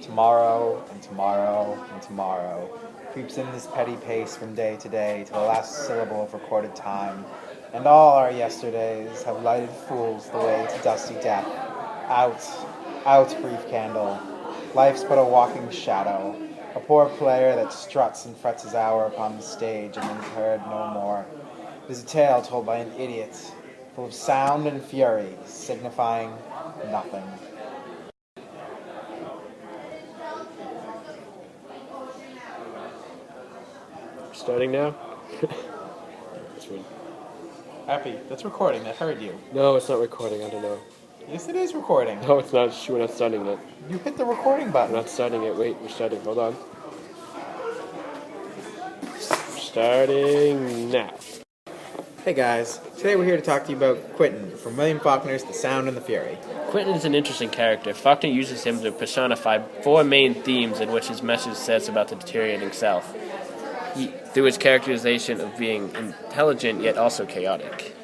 Tomorrow and tomorrow and tomorrow creeps in this petty pace from day to day to the last syllable of recorded time, and all our yesterdays have lighted fools the way to dusty death. Out, out, brief candle. Life's but a walking shadow, a poor player that struts and frets his hour upon the stage and is heard no more. It is a tale told by an idiot, full of sound and fury, signifying nothing. Starting now? That's weird. Appy, that's recording. That heard you. No, it's not recording. I don't know. Yes, it is recording. No, it's not. We're not starting it. You hit the recording We're button. not starting it. Wait, we're starting. Hold on. Starting now. Hey guys, today we're here to talk to you about Quentin from William Faulkner's The Sound and the Fury. Quentin is an interesting character. Faulkner uses him to personify four main themes in which his message says about the deteriorating South. Through his characterization of being intelligent yet also chaotic.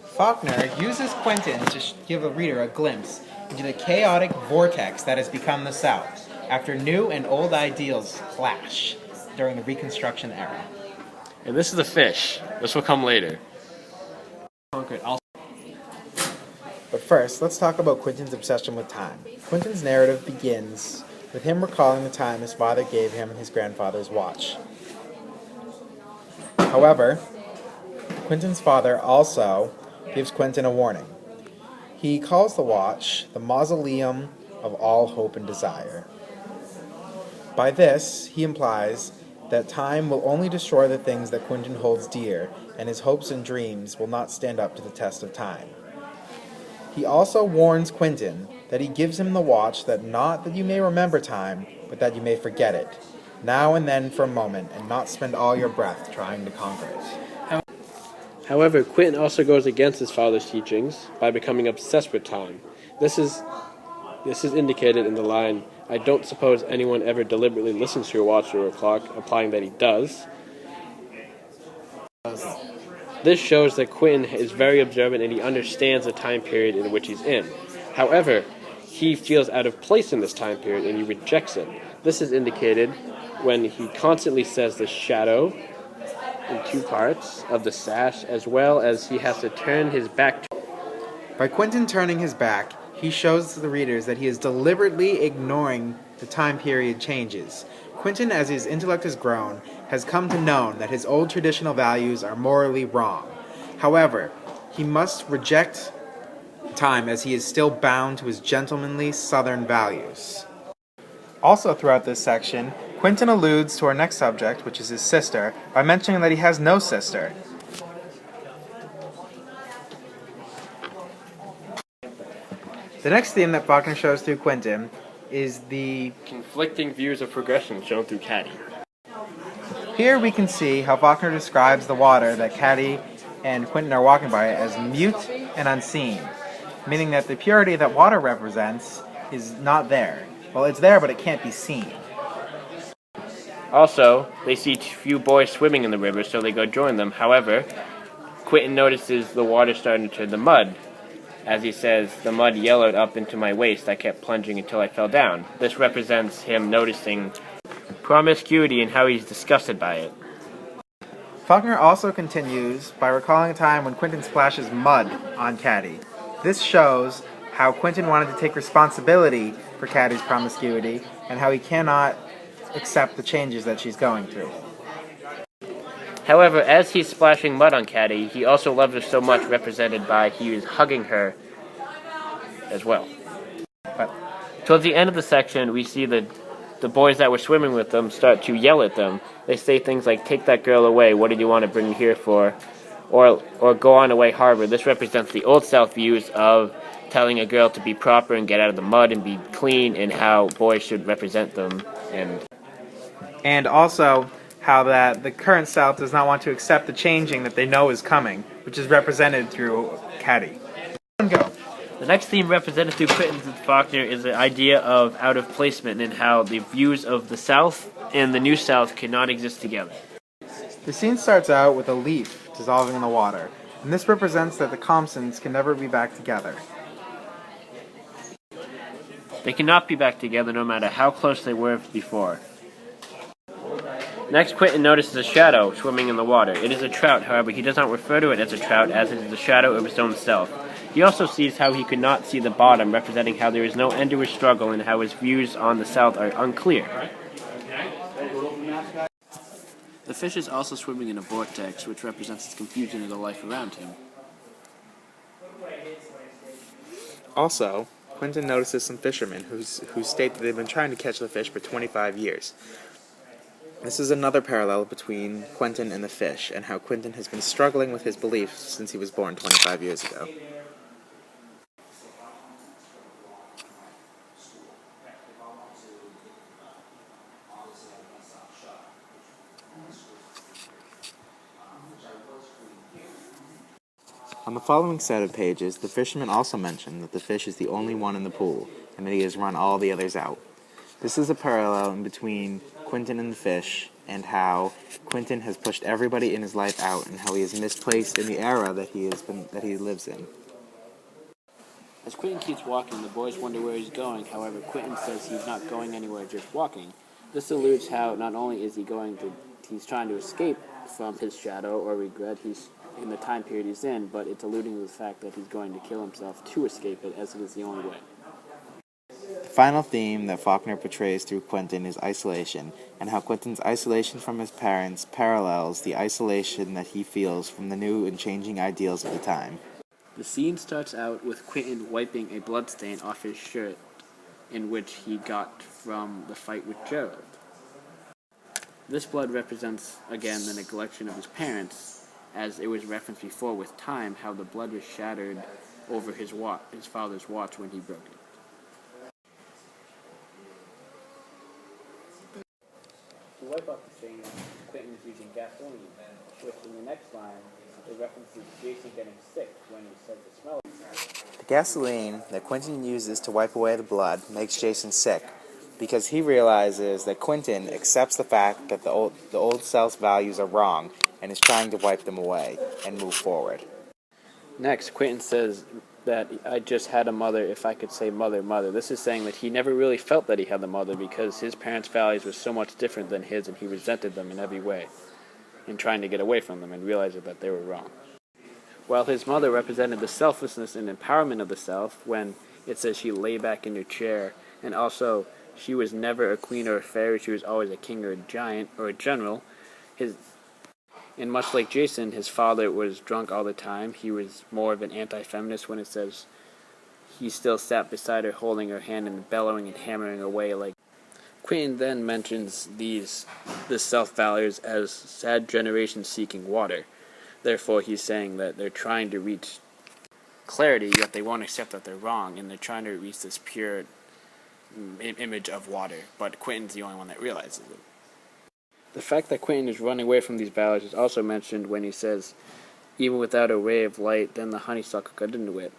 Faulkner uses Quentin to give a reader a glimpse into the chaotic vortex that has become the South after new and old ideals clash during the Reconstruction era. And this is the fish. This will come later. But first, let's talk about Quentin's obsession with time. Quentin's narrative begins with him recalling the time his father gave him his grandfather's watch. However, Quentin's father also gives Quentin a warning. He calls the watch the mausoleum of all hope and desire. By this, he implies that time will only destroy the things that Quentin holds dear, and his hopes and dreams will not stand up to the test of time. He also warns Quentin that he gives him the watch that not that you may remember time, but that you may forget it, now and then for a moment, and not spend all your breath trying to conquer it. However, Quentin also goes against his father's teachings by becoming obsessed with time. This is indicated in the line, "I don't suppose anyone ever deliberately listens to your watch or a clock," implying that he does. This shows that Quentin is very observant and he understands the time period in which he's in. However, he feels out of place in this time period and he rejects it. This is indicated when he constantly says the shadow in two parts of the sash, as well as he has to turn his back. By Quentin turning his back, he shows to the readers that he is deliberately ignoring the time period changes. Quentin, as his intellect has grown, has come to know that his old traditional values are morally wrong. However, he must reject time as he is still bound to his gentlemanly Southern values. Also throughout this section, Quentin alludes to our next subject, which is his sister, by mentioning that he has no sister. The next theme that Faulkner shows through Quentin is the Conflicting views of progression shown through Caddy. Here we can see how Faulkner describes the water that Caddy and Quentin are walking by as mute and unseen, meaning that the purity that water represents is not there. Well, it's there, but it can't be seen. Also, they see few boys swimming in the river, so they go join them. However, Quentin notices the water starting to turn to mud. As he says, "The mud yellowed up into my waist. I kept plunging until I fell down." This represents him noticing promiscuity and how he's disgusted by it. Faulkner also continues by recalling a time when Quentin splashes mud on Caddy. This shows how Quentin wanted to take responsibility for Caddy's promiscuity and how he cannot accept the changes that she's going through. However, as he's splashing mud on Caddy, he also loves her so much, represented by he is hugging her as well. But Towards the end of the section, we see the boys that were swimming with them start to yell at them. They say things like, "Take that girl away, what did you want to bring me here for?" Or "Go on away, Harbor." This represents the Old South views of telling a girl to be proper and get out of the mud and be clean, and how boys should represent them. And also how that the current South does not want to accept the changing that they know is coming, which is represented through Caddy. Go. The next theme represented through Quentin and Faulkner is the idea of out of placement and how the views of the South and the New South cannot exist together. The scene starts out with a leaf dissolving in the water, and this represents that the Compsons can never be back together. They cannot be back together no matter how close they were before. Next, Quentin notices a shadow swimming in the water. It is a trout, however, he does not refer to it as a trout, as it is the shadow of his own self. He also sees how he could not see the bottom, representing how there is no end to his struggle and how his views on the south are unclear. The fish is also swimming in a vortex, which represents his confusion of the life around him. Also, Quentin notices some fishermen who state that they've been trying to catch the fish for 25 years. This is another parallel between Quentin and the fish, and how Quentin has been struggling with his beliefs since he was born 25 years ago. On the following set of pages, the fisherman also mentioned that the fish is the only one in the pool, and that he has run all the others out. This is a parallel in between Quentin and the fish, and how Quentin has pushed everybody in his life out, and how he is misplaced in the era that he lives in. As Quentin keeps walking, the boys wonder where he's going. However, Quentin says he's not going anywhere, just walking. This alludes how not only is he's trying to escape from his shadow or regret he's in the time period he's in, but it's alluding to the fact that he's going to kill himself to escape it, as it is the only way. The final theme that Faulkner portrays through Quentin is isolation, and how Quentin's isolation from his parents parallels the isolation that he feels from the new and changing ideals of the time. The scene starts out with Quentin wiping a bloodstain off his shirt, in which he got from the fight with Gerald. This blood represents, again, the neglection of his parents, as it was referenced before with time, how the blood was shattered over his father's watch when he broke it. To wipe off the stain, Quentin is using gasoline, which in the next line, it references Jason getting sick when he said the smell of it. The gasoline that Quentin uses to wipe away the blood makes Jason sick, because he realizes that Quentin accepts the fact that the old self's values are wrong, and is trying to wipe them away and move forward. Next, Quentin says that I just had a mother, if I could say mother, mother. This is saying that he never really felt that he had the mother because his parents' values were so much different than his, and he resented them in every way, in trying to get away from them and realizing that they were wrong. While his mother represented the selflessness and empowerment of the self, when it says she lay back in her chair, and also she was never a queen or a fairy, she was always a king or a giant or a general. And much like Jason, his father was drunk all the time. He was more of an anti-feminist when it says he still sat beside her holding her hand and bellowing and hammering away like. Quentin then mentions the self-values as sad generations seeking water. Therefore, he's saying that they're trying to reach clarity, yet they won't accept that they're wrong, and they're trying to reach this pure image of water. But Quentin's the only one that realizes it. The fact that Quentin is running away from these values is also mentioned when he says, even without a ray of light, then the honeysuckle got into it.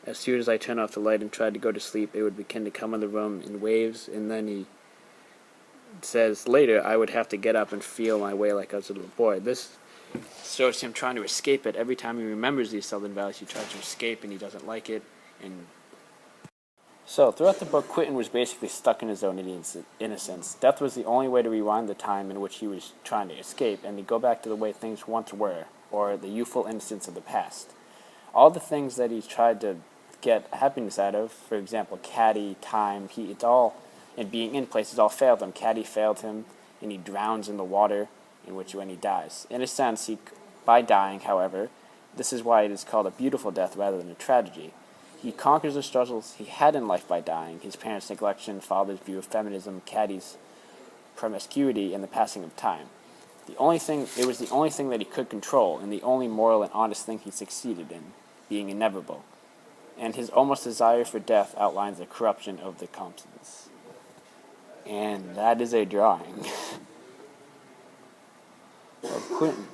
As soon as I turned off the light and tried to go to sleep, it would begin to come in the room in waves, and then he says later, I would have to get up and feel my way like I was a little boy. This shows him trying to escape it. Every time he remembers these southern values, he tries to escape, and he doesn't like it. So, throughout the book, Quentin was basically stuck in his own innocence. Death was the only way to rewind the time in which he was trying to escape, and to go back to the way things once were, or the youthful innocence of the past. All the things that he's tried to get happiness out of, for example, Caddy, time, and being in places all failed him. Caddy failed him, and he drowns in the water, when he dies. In a sense, by dying, however, this is why it is called a beautiful death rather than a tragedy. He conquers the struggles he had in life by dying, his parents' neglection, father's view of feminism, Caddy's promiscuity, and the passing of time. It was the only thing that he could control, and the only moral and honest thing he succeeded in, being inevitable. And his almost desire for death outlines the corruption of the conscience. And that is a drawing of Quentin.